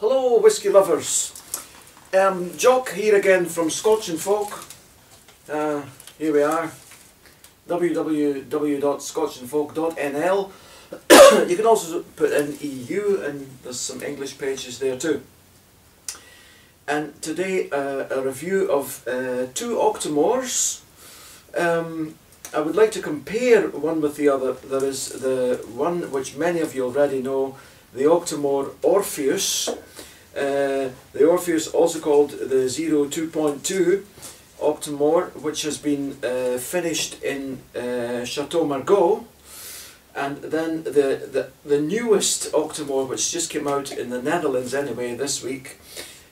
Hello whisky lovers, Jock here again from Scotch.m4v. Here we are, www.scotch.m4v.nl. You can also put in EU and there's some English pages there too. And today a review of two Octomores. I would like to compare one with the other. There is the one which many of you already know, the Octomore Orpheus. The Orpheus, also called the 02.2 Octomore, which has been finished in Chateau Margaux, and then the newest Octomore, which just came out in the Netherlands anyway this week,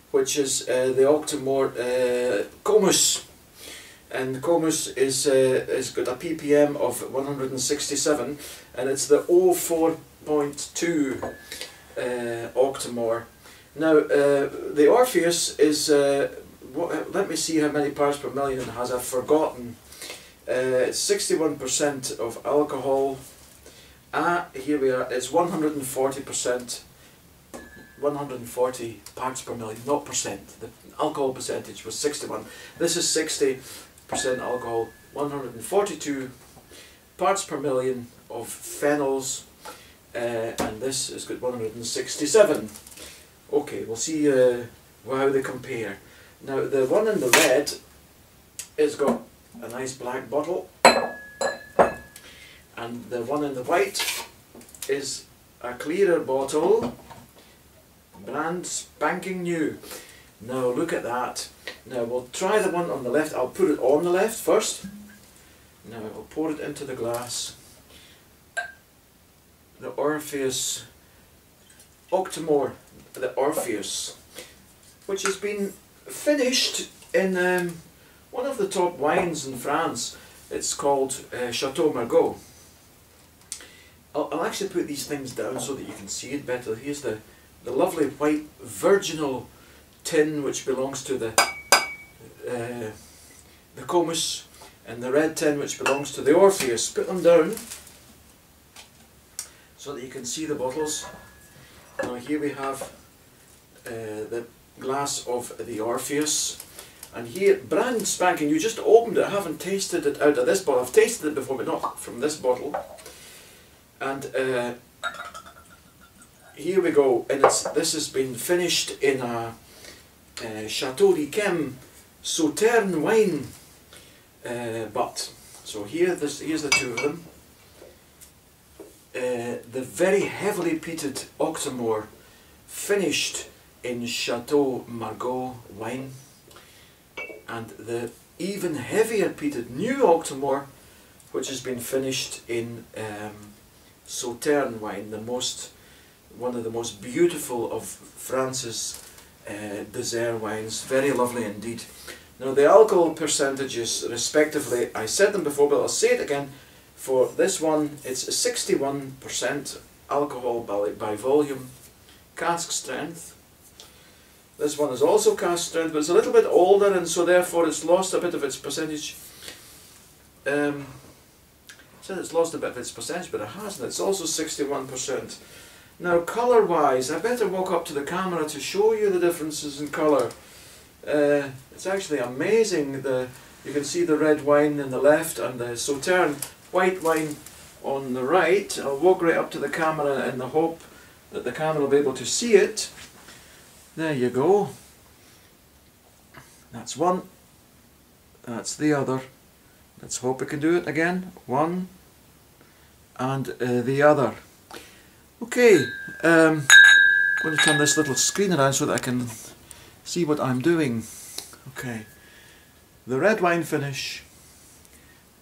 which is the Octomore Comus. And Comus is got a ppm of 167, and it's the 04.2 Octomore. Now the Orpheus is, let me see how many parts per million it has, I've forgotten. It's 61% of alcohol. Here we are, it's 140%, 140 parts per million, not percent. The alcohol percentage was 61. This is 60% alcohol, 142 parts per million of phenols, and this has got 167. Okay, we'll see how they compare. Now the one in the red has got a nice black bottle, and the one in the white is a clearer bottle, brand spanking new. Now look at that. Now we'll try the one on the left. I'll put it on the left first. Now I'll pour it into the glass. The Orpheus, Octomore, the Orpheus, which has been finished in one of the top wines in France. It's called Chateau Margaux. I'll actually put these things down so that you can see it better. Here's the lovely white virginal tin which belongs to the Comus, and the red tin which belongs to the Orpheus. Put them down so that you can see the bottles. Now here we have the glass of the Orpheus, and here, brand spanking, you just opened it. I haven't tasted it out of this bottle. I've tasted it before, but not from this bottle. And here we go, and this has been finished in a Chateau d'Yquem Sauterne wine butt. So here's the two of them. The very heavily peated Octomore, finished in Chateau Margaux wine, and the even heavier peated new Octomore, which has been finished in Sauterne wine, one of the most beautiful of France's dessert wines. Very lovely indeed. Now the alcohol percentages respectively, I said them before, but I'll say it again. For this one, it's 61% alcohol by volume, cask strength. This one is also cask strength, but it's a little bit older, and so therefore it's lost a bit of its percentage. It said it's lost a bit of its percentage, but it hasn't. It's also 61%. Now colour wise, I better walk up to the camera to show you the differences in colour. It's actually amazing. You can see the red wine in the left and the Sauterne white wine on the right. I'll walk right up to the camera in the hope that the camera will be able to see it. There you go. That's one. That's the other. Let's hope we can do it again. One and the other. Okay, I'm going to turn this little screen around so that I can see what I'm doing. Okay, the red wine finish,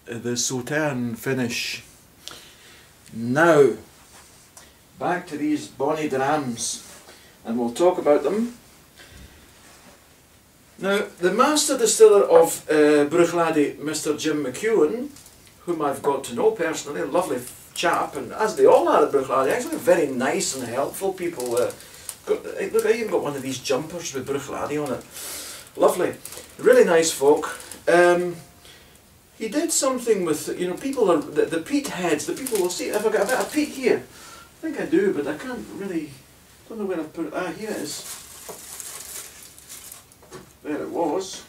the Sauterne finish. Now, back to these bonny drams, and we'll talk about them. Now, the master distiller of Bruichladdich, Mr. Jim McEwen, whom I've got to know personally, a lovely chap, and as they all are at Bruichladdich, actually very nice and helpful people. Look, I even got one of these jumpers with Bruichladdich on it. Lovely, really nice folk. He did something with, you know, people are, the peat heads, the people will see, have I got a bit of peat here? I think I do, but I can't really Don't know where I put it. Ah, here it is. There it was.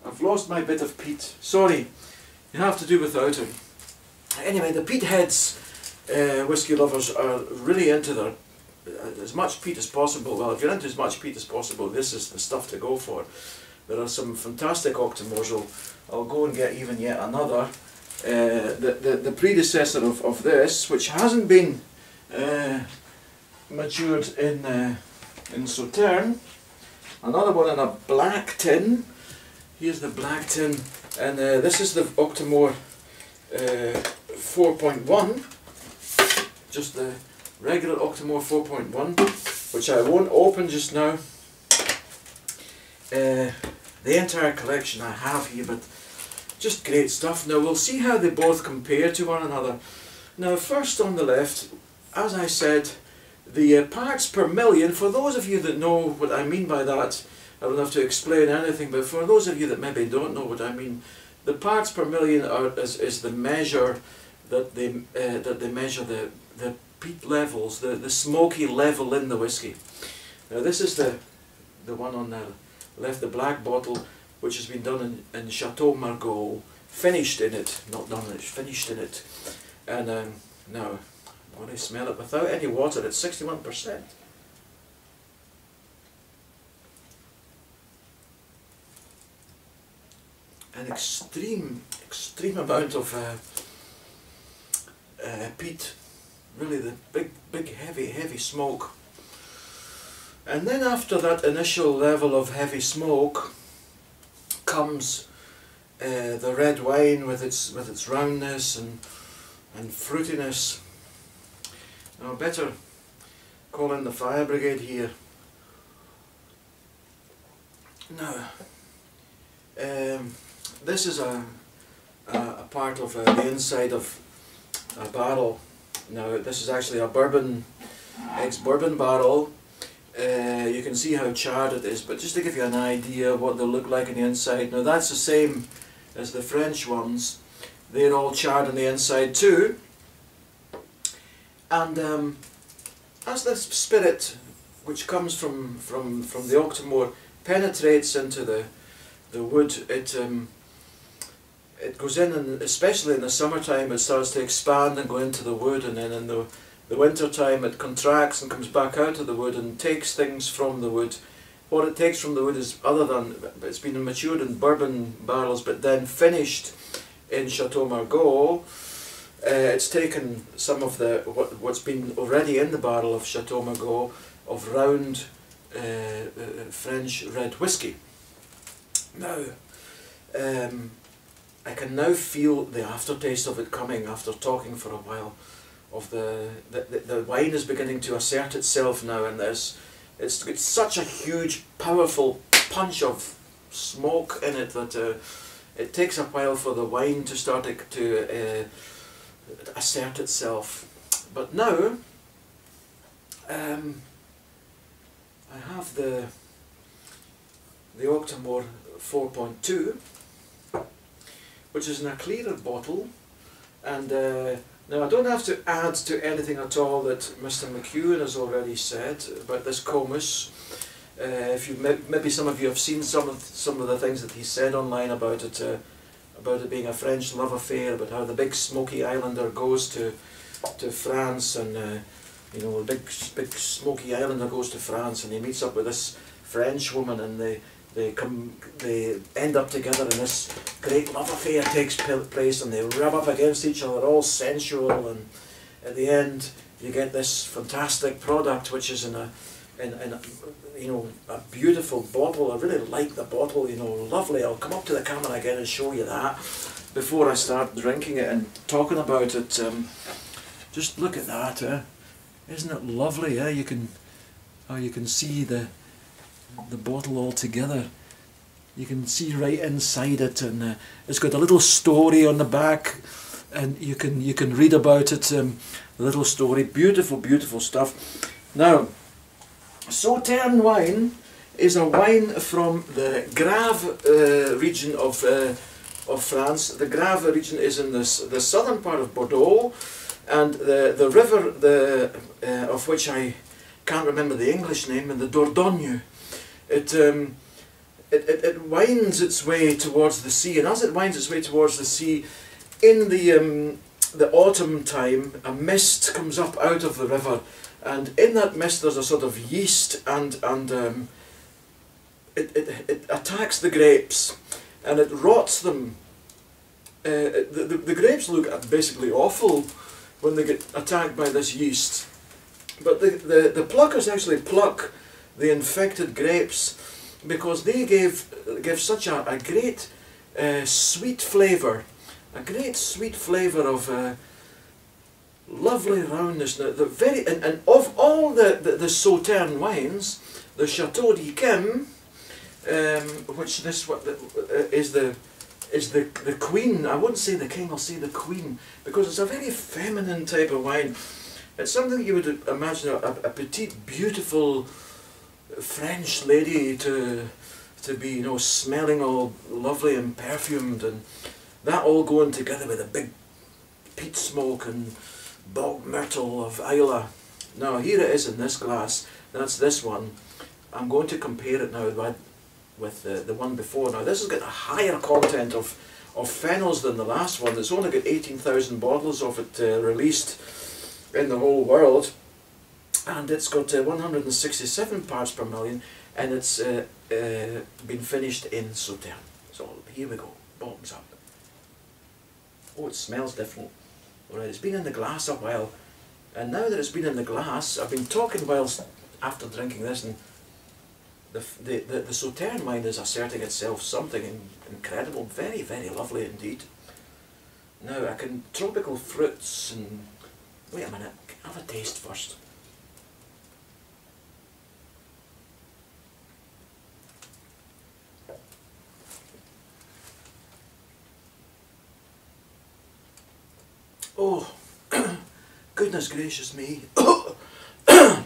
I've lost my bit of peat. Sorry, you have to do without it. Anyway, the peat heads whisky lovers are really into their as much peat as possible. Well, if you're into as much peat as possible, this is the stuff to go for. There are some fantastic Octomores. I'll go and get even yet another. The predecessor of this, which hasn't been matured in Sauterne. Another one in a black tin. Here's the black tin, and this is the Octomore 4.1, just the regular Octomore 4.1, which I won't open just now. The entire collection I have here, but just great stuff. Now we'll see how they both compare to one another. Now first on the left, as I said, the parts per million, for those of you that know what I mean by that, I don't have to explain anything, but for those of you that maybe don't know what I mean, the parts per million is the measure that they measure the peat levels, the smoky level in the whisky. Now this is the one on the left, the black bottle, which has been done in Chateau Margaux, finished in it, not done, it's finished in it. And now, when I smell it without any water, it's 61%. An extreme amount of peat, really the big heavy smoke. And then after that initial level of heavy smoke comes the red wine with its roundness and fruitiness. Now better call in the fire brigade here. Now this is a part of the inside of a barrel. Now this is actually a ex-bourbon barrel. You can see how charred it is, but just to give you an idea of what they look like on the inside. Now that's the same as the French ones. They're all charred on the inside too. And as the spirit, which comes from the Octomore, penetrates into the wood, it goes in, and especially in the summertime it starts to expand and go into the wood, and then in the winter time it contracts and comes back out of the wood and takes things from the wood. What it takes from the wood is, other than it's been matured in bourbon barrels but then finished in Chateau Margaux, it's taken some of what's been already in the barrel of Chateau Margaux of round French red whisky. Now, I can now feel the aftertaste of it coming after talking for a while. Of the wine is beginning to assert itself now, and it's such a huge, powerful punch of smoke in it that it takes a while for the wine to start to assert itself. But now I have the Octomore 4.2, which is in a clearer bottle, and now I don't have to add to anything at all that Mr. McEwen has already said about this Comus. If you maybe some of you have seen some of the things that he said online about it being a French love affair, about how the big smoky islander goes to France, and you know, the big smoky islander goes to France and he meets up with this French woman, and they end up together, and this great love affair takes place, and they rub up against each other, all sensual, and at the end you get this fantastic product, which is in a you know, a beautiful bottle. I really like the bottle, you know, lovely. I'll come up to the camera again and show you that before I start drinking it and talking about it. Just look at that, isn't it lovely? You can see the bottle all together. You can see right inside it, and it's got a little story on the back, and you can read about it. The little story, beautiful stuff. Now, Sauterne wine is a wine from the Grave region of France. The Grave region is in the southern part of Bordeaux, and the river of which I can't remember the English name, and the Dordogne, it winds its way towards the sea, and as it winds its way towards the sea, in the autumn time, a mist comes up out of the river, and in that mist there's a sort of yeast, and it attacks the grapes, and it rots them. The grapes look basically awful when they get attacked by this yeast, but the pluckers actually pluck the infected grapes because they give such a great sweet flavour, of lovely roundness. Now, and of all the Sauterne wines, the Chateau d'Yquem, which this is the queen. I wouldn't say the king, I'll say the queen, because it's a very feminine type of wine. It's something you would imagine a petite, beautiful French lady to be, you know, smelling all lovely and perfumed, and that all going together with a big peat smoke and bog myrtle of Islay. Now here it is in this glass. That's this one. I'm going to compare it now with the one before. Now this has got a higher content of phenols than the last one. It's only got 18,000 bottles of it released in the whole world, and it's got 167 parts per million, and it's been finished in Sauterne. So here we go, bottoms up. Oh, it smells different. Alright, it's been in the glass a while, and now that it's been in the glass, I've been talking whilst after drinking this, and the Sauterne wine is asserting itself something incredible, very, very lovely indeed. Now I can tropical fruits and wait a minute, have a taste first. Oh, goodness gracious me! I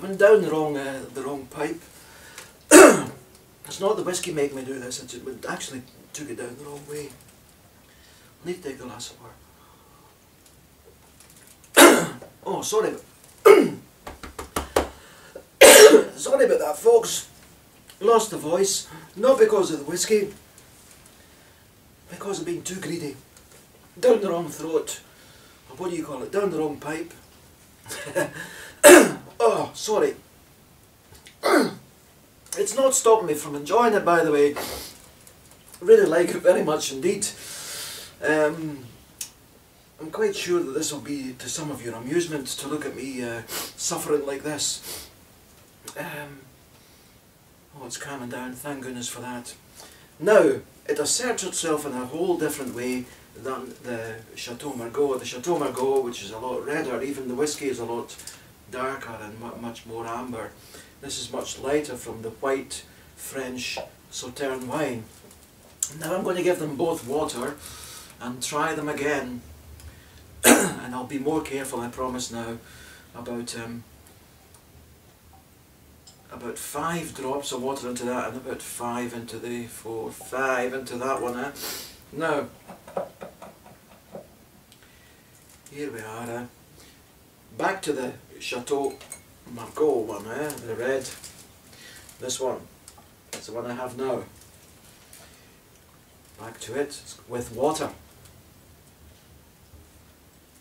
went down the wrong pipe. It's not the whiskey making me do this; it actually took it down the wrong way. I need to take the glass of water. Oh, sorry. Sorry about that, folks. Lost the voice, not because of the whiskey, because of being too greedy. Down the wrong throat. What do you call it? Down the wrong pipe. Oh, sorry. It's not stopping me from enjoying it, by the way. Really like it very much indeed. I'm quite sure that this will be to some of your amusement to look at me suffering like this. Oh, it's calming down, thank goodness for that. Now, it asserts itself in a whole different way than the Chateau Margaux. The Chateau Margaux, which is a lot redder, even the whiskey is a lot darker and much more amber. This is much lighter from the white French Sauterne wine. Now I'm going to give them both water and try them again. And I'll be more careful, I promise now, about 5 drops of water into that, and about 5 into the 5 into that one. Now, here we are. Back to the Chateau Margaux one, the red. This one, that's the one I have now. Back to it with water.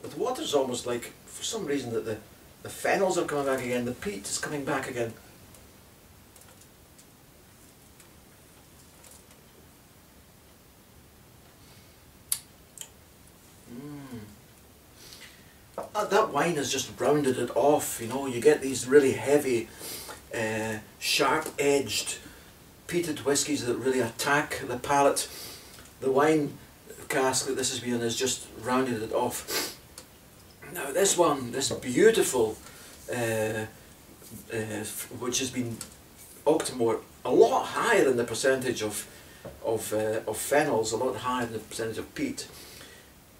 With water is almost like, for some reason, that the phenols are coming back again, the peat is coming back again. That wine has just rounded it off, you know. You get these really heavy, sharp-edged, peated whiskies that really attack the palate. The wine cask that this has been in has just rounded it off. Now this one, this beautiful, which has been Octomore, a lot higher in the percentage of phenols, a lot higher in the percentage of peat,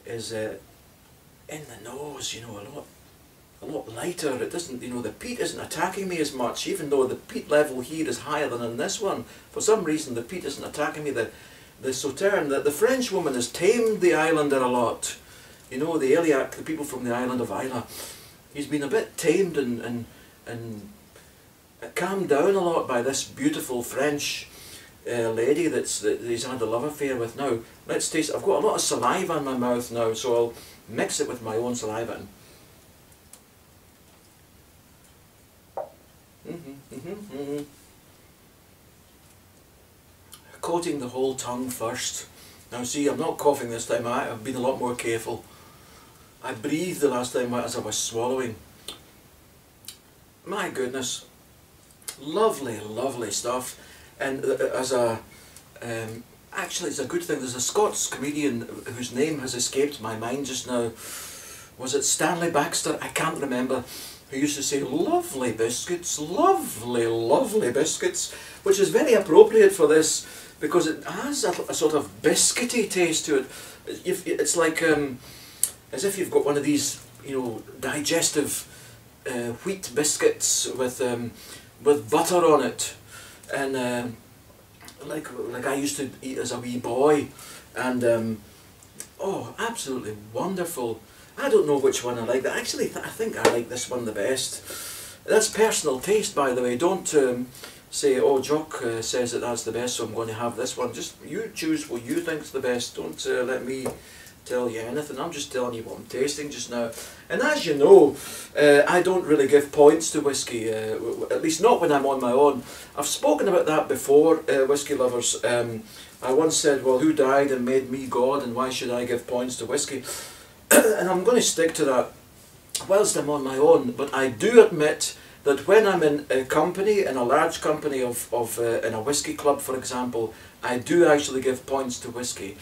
is in the nose, you know, a lot lighter. It doesn't, you know, the peat isn't attacking me as much, even though the peat level here is higher than in this one. For some reason the peat isn't attacking me. The Sauterne, the French woman has tamed the islander a lot, you know, the Eliac, the people from the island of Isla, he's been a bit tamed and calmed down a lot by this beautiful French lady that he's had a love affair with. Now, let's taste it. I've got a lot of saliva in my mouth now, so I'll mix it with my own saliva. Coating the whole tongue first. Now see, I'm not coughing this time. I've been a lot more careful. I breathed the last time as I was swallowing. My goodness, lovely, lovely stuff. And as a actually, it's a good thing. There's a Scots comedian whose name has escaped my mind just now. Was it Stanley Baxter? I can't remember. Who used to say, lovely biscuits, lovely, lovely biscuits, which is very appropriate for this because it has a sort of biscuity taste to it. It's like as if you've got one of these, you know, digestive wheat biscuits with butter on it, and like I used to eat as a wee boy, and oh, absolutely wonderful. I don't know which one I like. Actually, I think I like this one the best. That's personal taste, by the way. Don't say, oh, Jock says that that's the best, so I'm going to have this one. Just you choose what you think's the best. Don't let me tell you anything. I'm just telling you what I'm tasting just now. And as you know, I don't really give points to whiskey, at least not when I'm on my own. I've spoken about that before, whiskey lovers. I once said, well, who died and made me God, and why should I give points to whiskey? And I'm going to stick to that whilst I'm on my own, but I do admit that when I'm in a company, in a large company in a whiskey club, for example, I do actually give points to whiskey,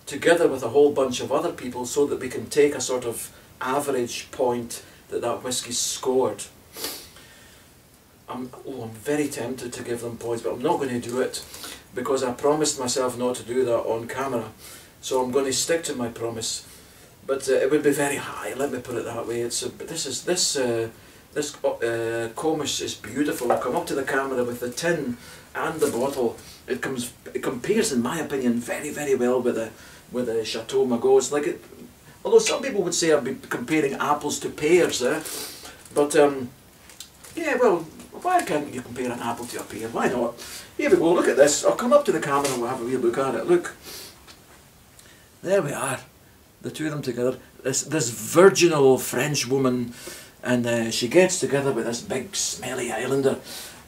together with a whole bunch of other people, so that we can take a sort of average point that whiskey's scored. I'm very tempted to give them points, but I'm not going to do it, because I promised myself not to do that on camera, so I'm going to stick to my promise. But it would be very high. Let me put it that way. This Comus is beautiful. I'll come up to the camera with the tin and the bottle. It compares, in my opinion, very, very well with the Chateau Margaux. It's like it. Although some people would say I'd be comparing apples to pears, but yeah, well, why can't you compare an apple to a pear? Why not? Here we go. Look at this. I'll come up to the camera and we'll have a wee look at it. Look. There we are. The two of them together, this virginal French woman, and she gets together with this big smelly islander,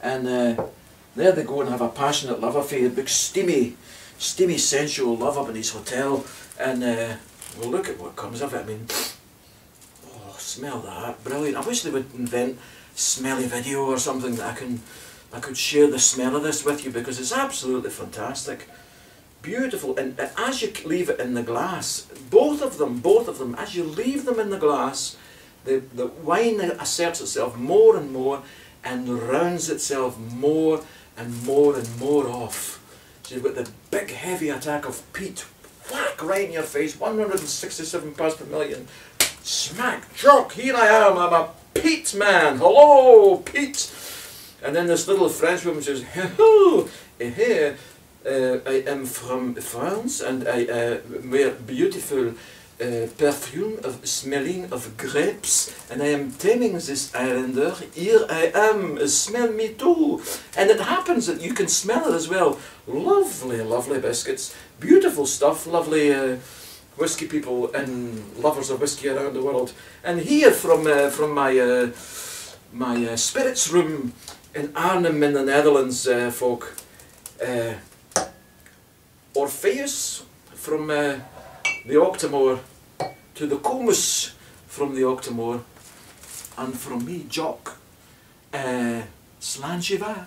and there they go and have a passionate love affair, big steamy sensual love up in his hotel, and we'll look at what comes of it. I mean, oh, smell that, brilliant. I wish they would invent smelly video or something that I could share the smell of this with you, because it's absolutely fantastic. Beautiful, and as you leave it in the glass, both of them, as you leave them in the glass, the wine asserts itself more and more and rounds itself more and more and more off. So you've got the big heavy attack of peat, whack right in your face, 167 parts per million, smack, Jock, here I am, I'm a peat man, hello, peat. And then this little French woman says, hello, here. I am from France, and I wear beautiful perfume of smelling of grapes, and I am taming this islander. Here I am, smell me too. And it happens that you can smell it as well. Lovely, lovely biscuits, beautiful stuff, lovely whiskey people and lovers of whiskey around the world. And here from my my spirits room in Arnhem in the Netherlands, folk. Orpheus from the Octomore, to the Comus from the Octomore, and from me, Jock, Slanchiva.